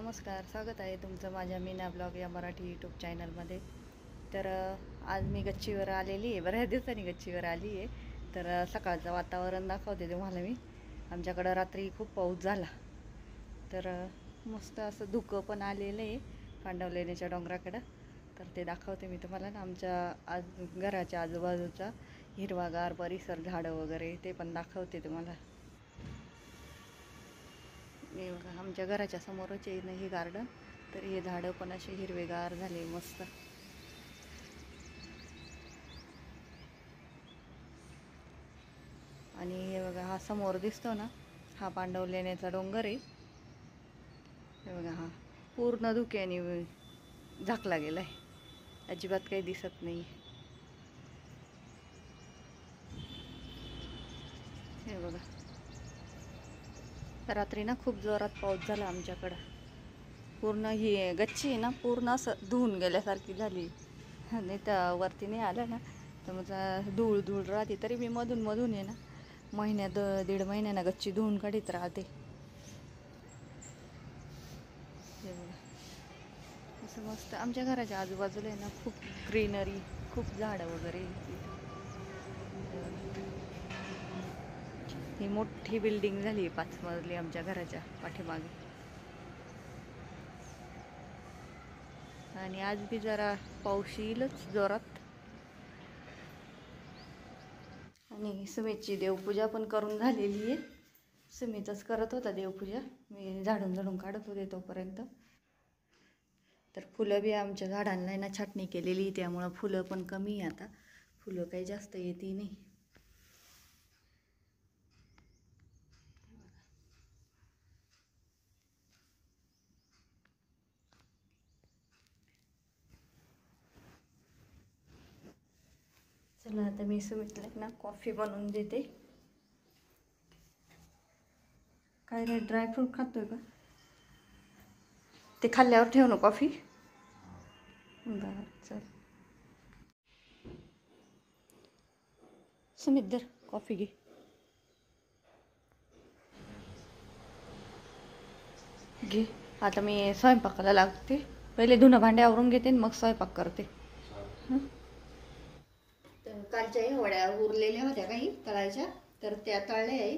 नमस्कार, स्वागत आहे तुमचं माझ्या मीना ब्लॉग या मराठी यूट्यूब चॅनलमध्ये। तर आज मी गच्चीवर आलेली आहे, बऱ्याच दिवसांनी गच्चीवर आली आहे। तर सकाळचं वातावरण दाखवते तुम्हाला मी। आमच्याकडं रात्री खूप पाऊस झाला, तर मस्त असं धुकं पण आलेलं आहे पांडवलेण्याच्या डोंगराकडं। तर ते दाखवते मी तुम्हाला ना, आमच्या घराच्या आजूबाजूचा हिरवागार परिसर, झाडं वगैरे ते पण दाखवते तुम्हाला। हे बघा, आमच्या घराच्या समोरच आहे ना हे गार्डन, तर हे झाडं पण असे हिरवेगार झाले मस्त। आणि हे बघा, हा समोर दिसतो ना, हा पांडवलेण्याचा डोंगर आहे। हे बघा, हा पूर्ण धुक्याने झाकला गेलाय, अजिबात काही दिसत नाही। हे बघा, रात्री ना खूप जोरात पाऊस झाला आमच्याकडं। पूर्ण ही गच्ची ना पूर्ण असं धुवून गेल्यासारखी झाली, आणि त्या वरती नाही आलं ना तर मग धूळ धूळ राहते। तरी मी मधून मधून आहे ना, महिन्यात दीड महिन्यानं गच्ची धुवून काढीत राहते। असं मस्त आमच्या घराच्या आजूबाजूला आहे ना, खूप ग्रीनरी, खूप झाडं वगैरे। ही मोठी बिल्डिंग झाली 5 मजली आमच्या घराच्या पाठीमागे। आणि आज बी जरा पाऊस येईलच जोरात। आणि सुमितची देवपूजा पण करून झालेली आहे। सुमितच करत होता देवपूजा, मी झाडून झाडून काढत होते तोपर्यंत। तर फुलं बी आमच्या झाडांना ना छाटणी केलेली, त्यामुळं फुलं पण कमी आहे आता, फुलं काही जास्त येते नाही। चला आता मी सुमितला ना कॉफी बनवून देते। काय रे, ड्रायफ्रूट खातोय का? ते खाल्ल्यावर ठेव ना कॉफी। बरं चल, सुमित दर कॉफी घे। घे, आता मी स्वयंपाकाला लागते। पहिले धुणं भांडे आवरून घेते, मग स्वयंपाक करते। तर कालच्या वड्या उरलेल्या होत्या काही तळायच्या, तर त्या तळल्या आहे।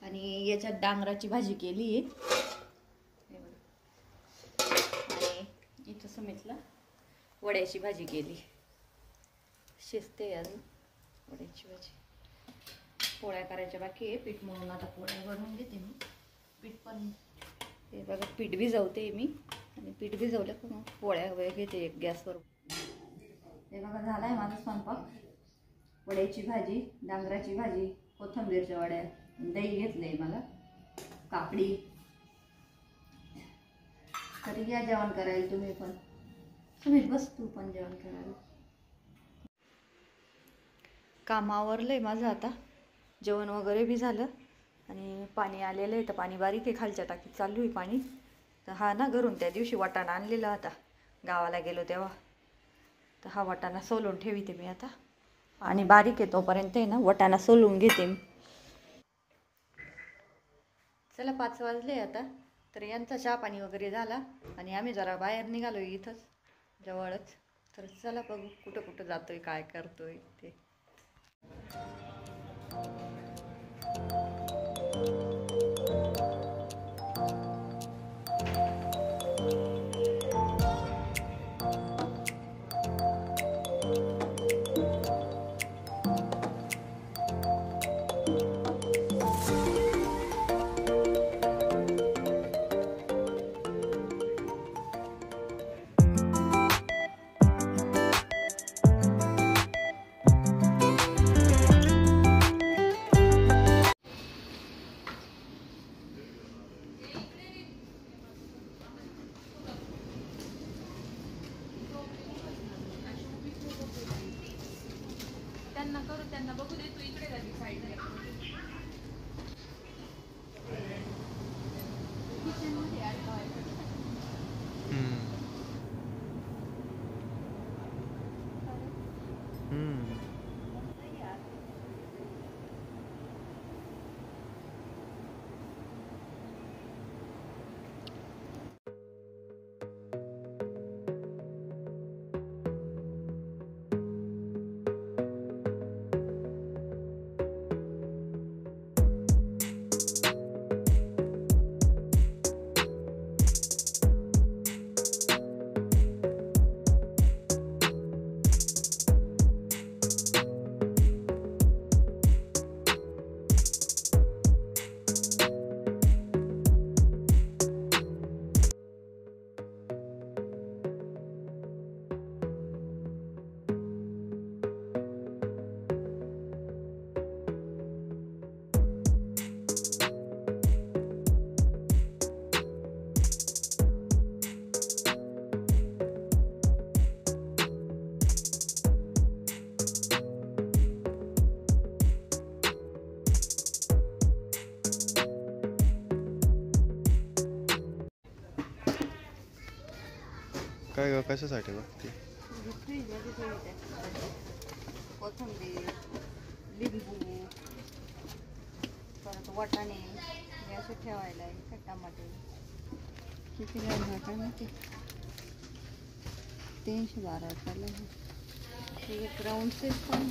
आणि याच्यात डांगराची भाजी केली आहे। आणि इथं सुमितला वड्याची भाजी केली, शिजते अजून वड्याची भाजी। पोळ्या करायच्या बाकी आहे, पीठ मळून आता पोळ्या बनवून घेते मी। पीठ पण हे बघा, पीठ भिजवते मी, आणि पीठ भिजवलं की मग पोळ्या वगैरे घेते एक गॅसवर। हे बघा, झाला आहे माझा स्वयंपाक। वड्याची भाजी, डांगराची भाजी, कोथिंबीरच्या वड्या, दही घेतलंय मला, काकडी। तरी या जेवण करायला तुम्ही पण, तुम्ही बस तू पण जेवण करायला। काम आवरलंय माझं आता, जेवण वगैरे बी झालं। आणि पाणी आलेलं आहे, तर पाणी बारीक आहे, खालच्या टाकीत चालू आहे पाणी। तर हा ना घरून त्या दिवशी वाटाणा आणलेला होता, गावाला गेलो तेव्हा, तर हा वाटाणा सोलून ठेवते मी आता। आणि बारीक आहे तोपर्यंत आहे ना वाटाणा सोलून घेते मी। चला 5 वाजले आता, तर यांचा चहा पाणी वगैरे झाला, आणि आम्ही जरा बाहेर निघालो इथंच जवळच। तर चला बघू कुठं कुठं जातोय, काय करतोय ते। काय ग कशासाठी बघते? फ्रीजमध्ये ठेवते कोथिंबीर, लिंबू, परत वाटाणे हे असं ठेवायला आहे. टमाटे किती लागणार काय माहिती. 312 रुपयाला हे एक राऊंड सेट पण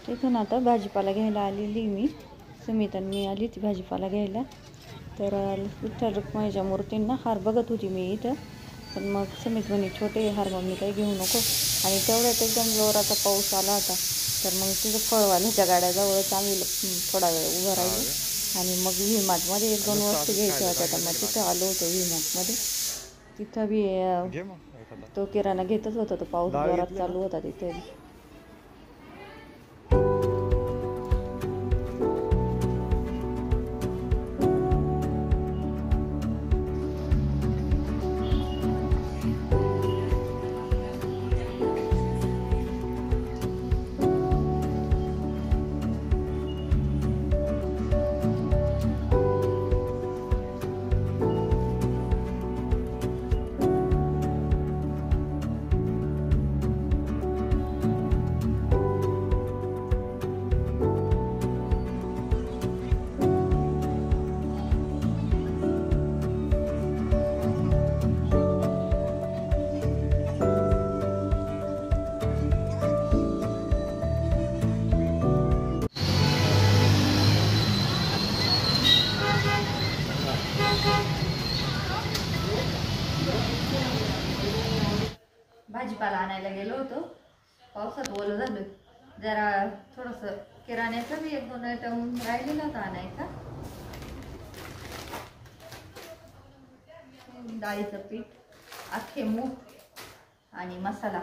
तिथून आता भाजीपाला घ्यायला आलेली मी. सुमित आणि मी आली ती भाजीपाला घ्यायला. तर विठ्ठल रुक्माईच्या मूर्तींना हार बघत होती मी इथं. पण मग सुमित म्हणे छोटे हार मम्मी काही घेऊ नको. आणि तेवढ्यात एकदम जोराचा पाऊस आला होता. तर मग तिथं फळवाल्याच्या गाड्याजवळच आम्ही थोडा वेळ उभं राहिलो. आणि मग व्हीमार्टमध्ये 1-2 वस्तू घ्यायच्या होत्या. तर मग तिथं आलो होतो व्हीमार्टमध्ये. तिथं बी तो किराणा घेतच होता. तो पाऊस जोरात चालू होता तिथे. भाजीपाला आणायला गेलो होतो. पावसात ओलं झालं. जरा थोडंसं किराण्याचं बी 1-2 आयटम राहिलेलं होतं आणायचा. डाळीचं पीठ, अख्खे मूग आणि मसाला,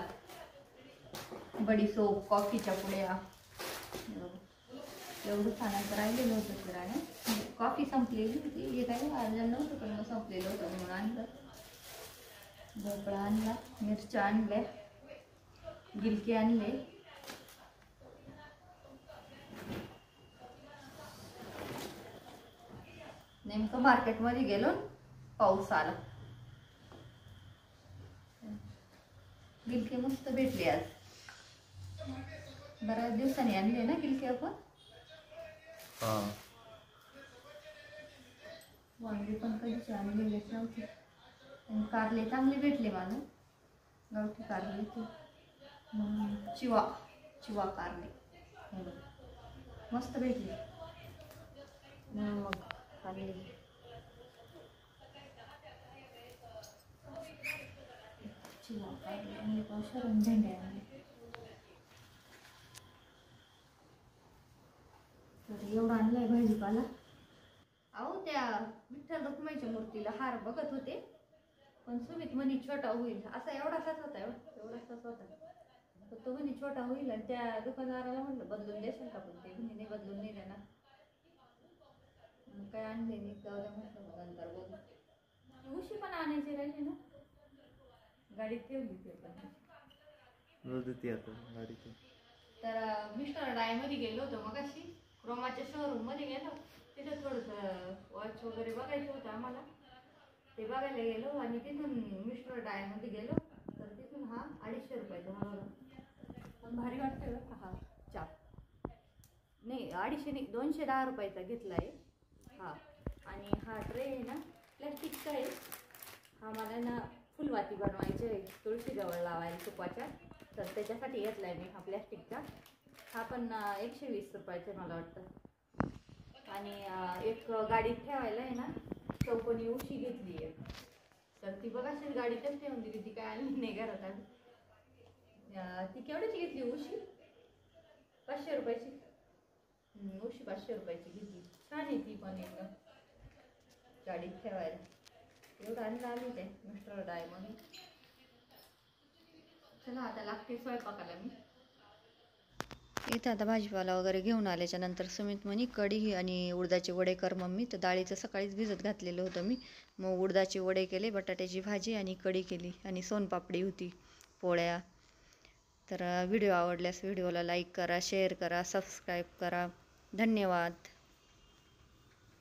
बडीशोप, कॉफीच्या पुड्या एवढंच आणायचं राहिलेलं होतं किराणे. कॉफी संपलेली होती. हे काही अर्जंट नव्हतं पण मग संपलेलं होतं म्हणून आणलं. भोपळा आणला, मिरच्या आणल्या, गिलके आणले. नेमकं मार्केटमध्ये गेलो, पाऊस आला. गिलके मस्त भेटले आज. बऱ्याच दिवसांनी आणले ना गिलके आपण. वांगे पण कधीच आणलेलेच नव्हते. आणि कारले चांगले भेटले मला. गावठी कारले ते चिवा कारले मस्त भेटले. मग आणले. चिवा कारले आणि पावसाळ्यात भेंड्या आणले. तर एवढा आणलाय भाजीपाला. अहो त्या विठ्ठल रुक्माईच्या मूर्तीला हार बघत होते. पण सुमित म्हणे छोटा होईल. असा एवढासाच होता. एवढासाच होता. तर तो म्हणे छोटा होईल. आणि त्या दुकानदाराला म्हटलं बदलून देशील का. पण ते म्हणे नाही बदलून नाही देणार. काय आणले नाही. जाऊ द्या म्हटलं नंतर बघू. उशी पण आणायची राहिली ना. गाडीत ठेवली ते पण. तर मिस्टर डायमध्ये गेलो होतो मग अशी क्रोमाच्या शोरूम मध्ये गेलो. तिथं थोडंसं वॉच वगैरे बघायचं होतं आम्हाला. ते बघायला गेलो आणि तिथून मिस्टर डायमध्ये गेलो. तर तिथून हा 250 रुपयाचा झाला. पण भारी वाटतोय बरं का हा चाप. नाही 250 नाही 210 रुपयाचा घेतला आहे हा. आणि हा ट्रे आहे ना प्लॅस्टिकचा आहे. हा मला ना फुलवाती बनवायचे आहे तुळशी जवळ लावायला तुपाच्या. तर त्याच्यासाठी घेतला आहे मी हा प्लॅस्टिकचा. हा पण 120 रुपयाचा मला वाटतं. आणि एक गाडीत ठेवायला आहे ना चौकोनी उशी घेतली आहे. तर ती बघा अशी गाडीतच ठेवून दिली. ती काय आणली नाही घरात आली. ती केवढ्याची घेतली उशी. 500 रुपयाची. उशी 500 रुपयाची घेतली. छान आहे ती पण एकदम गाडीत ठेवायला. एवढं आणलं आम्ही ते मिस्टर डायमंड. चला आता लागते स्वयंपाकाला मी. इथं आता भाजीपाला वगैरे घेऊन आल्याच्या नंतर सुमित म्हणे कढी आणि उडदाचे वडे कर मम्मी. तर डाळीचं सकाळीच भिजत घातलेलं होतं मी. मग उडदाचे वडे केले, बटाट्याची भाजी आणि कढी केली आणि सोनपापडी होती, पोळ्या. तर व्हिडिओ आवडल्यास व्हिडिओला लाईक करा, शेअर करा, सबस्क्राईब करा. धन्यवाद.